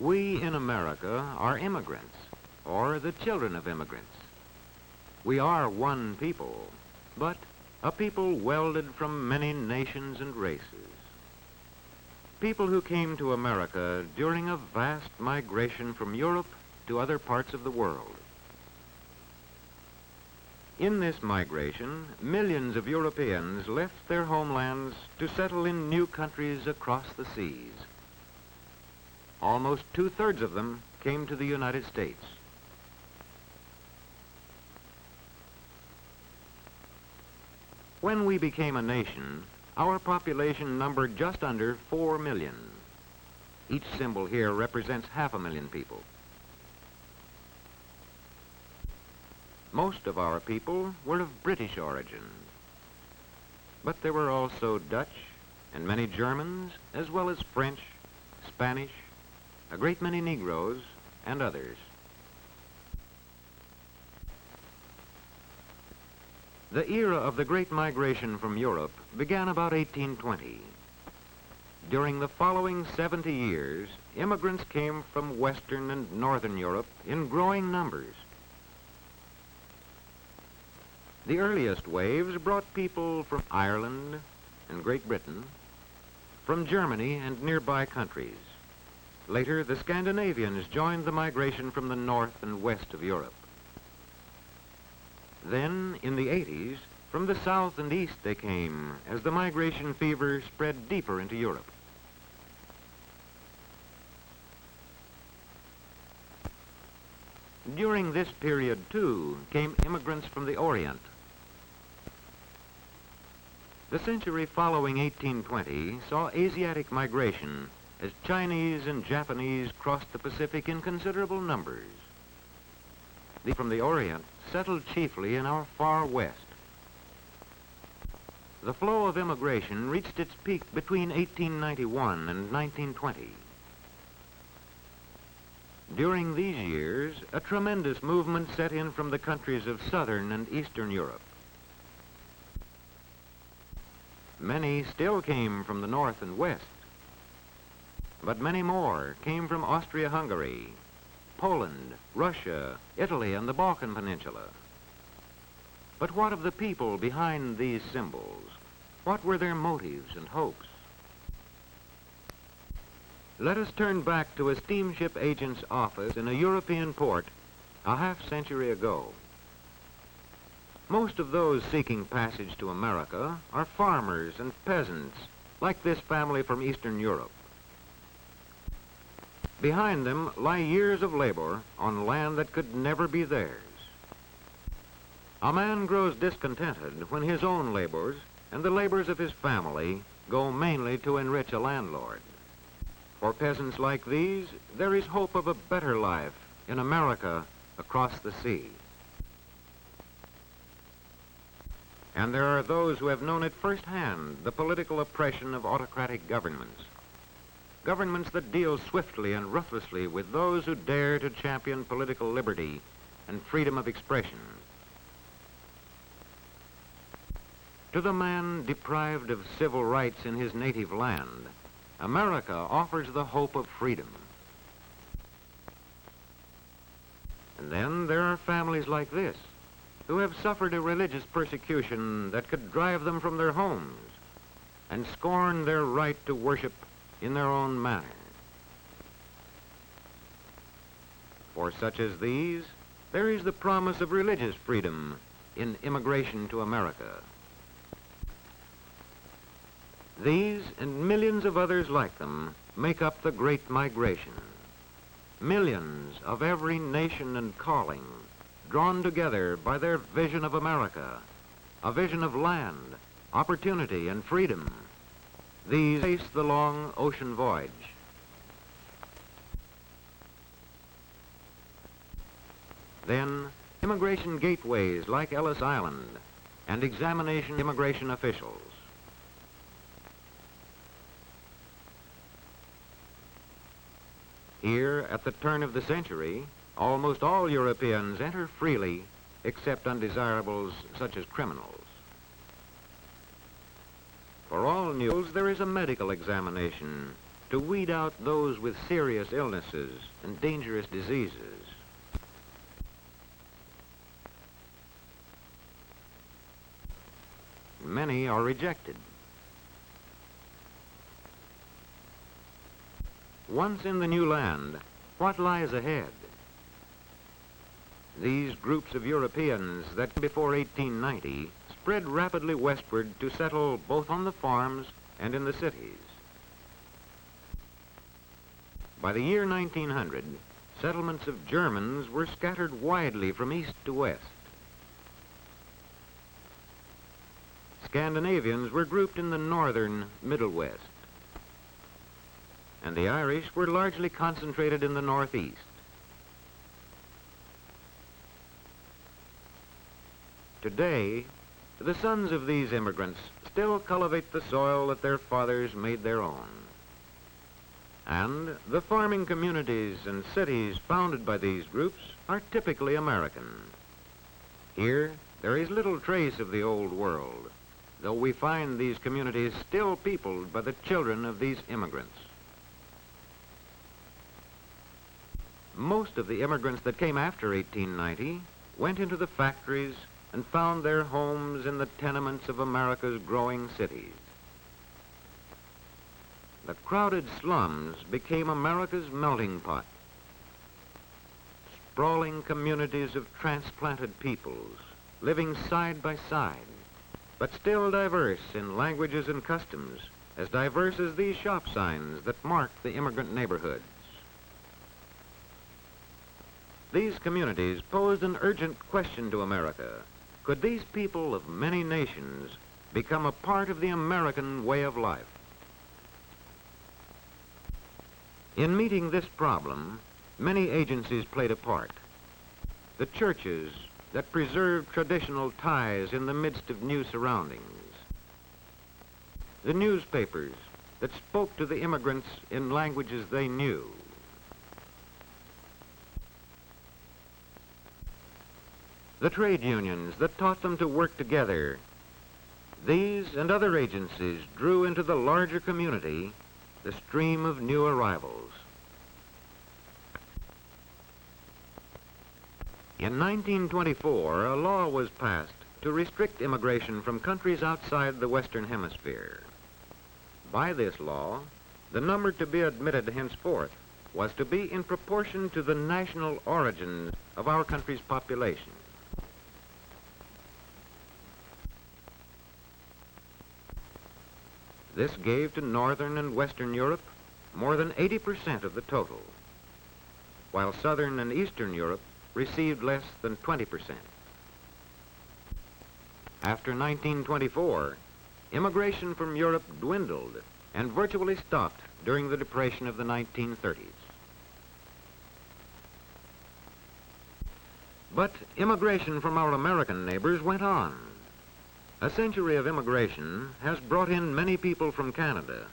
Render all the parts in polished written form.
We in America are immigrants, or the children of immigrants. We are one people, but a people welded from many nations and races. People who came to America during a vast migration from Europe to other parts of the world. In this migration, millions of Europeans left their homelands to settle in new countries across the seas. Almost two-thirds of them came to the United States. When we became a nation, our population numbered just under 4 million. Each symbol here represents 500,000 people. Most of our people were of British origin, but there were also Dutch and many Germans, as well as French, Spanish, a great many Negroes, and others. The era of the Great Migration from Europe began about 1820. During the following 70 years, immigrants came from Western and Northern Europe in growing numbers. The earliest waves brought people from Ireland and Great Britain, from Germany and nearby countries. Later, the Scandinavians joined the migration from the north and west of Europe. Then, in the 80s, from the south and east they came as the migration fever spread deeper into Europe. During this period, too, came immigrants from the Orient. The century following 1820 saw Asiatic migration as Chinese and Japanese crossed the Pacific in considerable numbers. These from the Orient settled chiefly in our far west. The flow of immigration reached its peak between 1891 and 1920. During these years, a tremendous movement set in from the countries of Southern and Eastern Europe. Many still came from the north and west, but many more came from Austria-Hungary, Poland, Russia, Italy, and the Balkan Peninsula. But what of the people behind these symbols? What were their motives and hopes? Let us turn back to a steamship agent's office in a European port a half-century ago. Most of those seeking passage to America are farmers and peasants, like this family from Eastern Europe. Behind them lie years of labor on land that could never be theirs. A man grows discontented when his own labors and the labors of his family go mainly to enrich a landlord. For peasants like these, there is hope of a better life in America across the sea. And there are those who have known at firsthand the political oppression of autocratic governments. Governments that deal swiftly and ruthlessly with those who dare to champion political liberty and freedom of expression. To the man deprived of civil rights in his native land, America offers the hope of freedom. And then there are families like this, who have suffered a religious persecution that could drive them from their homes and scorn their right to worship in their own manner. For such as these, there is the promise of religious freedom in immigration to America. These and millions of others like them make up the Great Migration. Millions of every nation and calling, drawn together by their vision of America, a vision of land, opportunity, and freedom. These face the long ocean voyage. Then, immigration gateways like Ellis Island and examination immigration officials. Here, at the turn of the century, almost all Europeans enter freely, except undesirables such as criminals. For all mules, there is a medical examination to weed out those with serious illnesses and dangerous diseases. Many are rejected. Once in the new land, what lies ahead? These groups of Europeans that before 1890 spread rapidly westward to settle both on the farms and in the cities. By the year 1900, settlements of Germans were scattered widely from east to west. Scandinavians were grouped in the northern Middle West, and the Irish were largely concentrated in the northeast. Today, the sons of these immigrants still cultivate the soil that their fathers made their own. And the farming communities and cities founded by these groups are typically American. Here, there is little trace of the old world, though we find these communities still peopled by the children of these immigrants. Most of the immigrants that came after 1890 went into the factories and found their homes in the tenements of America's growing cities. The crowded slums became America's melting pot. Sprawling communities of transplanted peoples living side by side, but still diverse in languages and customs, as diverse as these shop signs that mark the immigrant neighborhoods. These communities posed an urgent question to America. Could these people of many nations become a part of the American way of life? In meeting this problem, many agencies played a part. The churches that preserved traditional ties in the midst of new surroundings. The newspapers that spoke to the immigrants in languages they knew. The trade unions that taught them to work together. These and other agencies drew into the larger community the stream of new arrivals. In 1924, a law was passed to restrict immigration from countries outside the Western Hemisphere. By this law, the number to be admitted henceforth was to be in proportion to the national origins of our country's population. This gave to Northern and Western Europe more than 80% of the total, while Southern and Eastern Europe received less than 20%. After 1924, immigration from Europe dwindled and virtually stopped during the Depression of the 1930s. But immigration from our American neighbors went on. A century of immigration has brought in many people from Canada,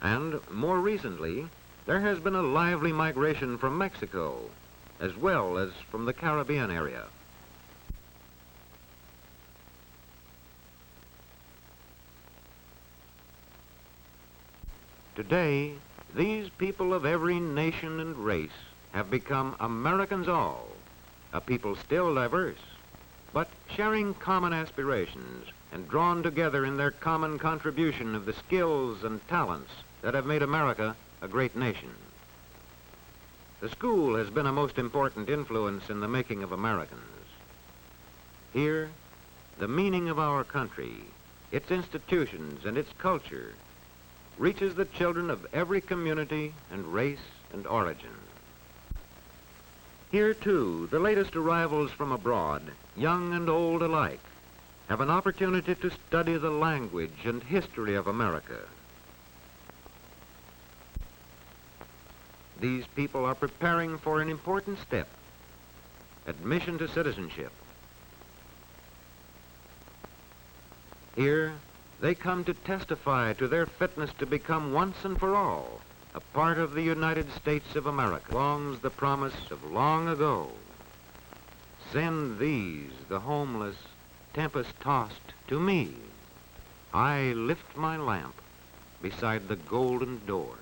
and more recently, there has been a lively migration from Mexico, as well as from the Caribbean area. Today, these people of every nation and race have become Americans all, a people still diverse, but sharing common aspirations and drawn together in their common contribution of the skills and talents that have made America a great nation. The school has been a most important influence in the making of Americans. Here, the meaning of our country, its institutions and its culture, reaches the children of every community and race and origin. Here, too, the latest arrivals from abroad, young and old alike, have an opportunity to study the language and history of America. These people are preparing for an important step, admission to citizenship. Here, they come to testify to their fitness to become once and for all a part of the United States of America. Longs the promise of long ago. Send these, the homeless, tempest-tossed, to me. I lift my lamp beside the golden door.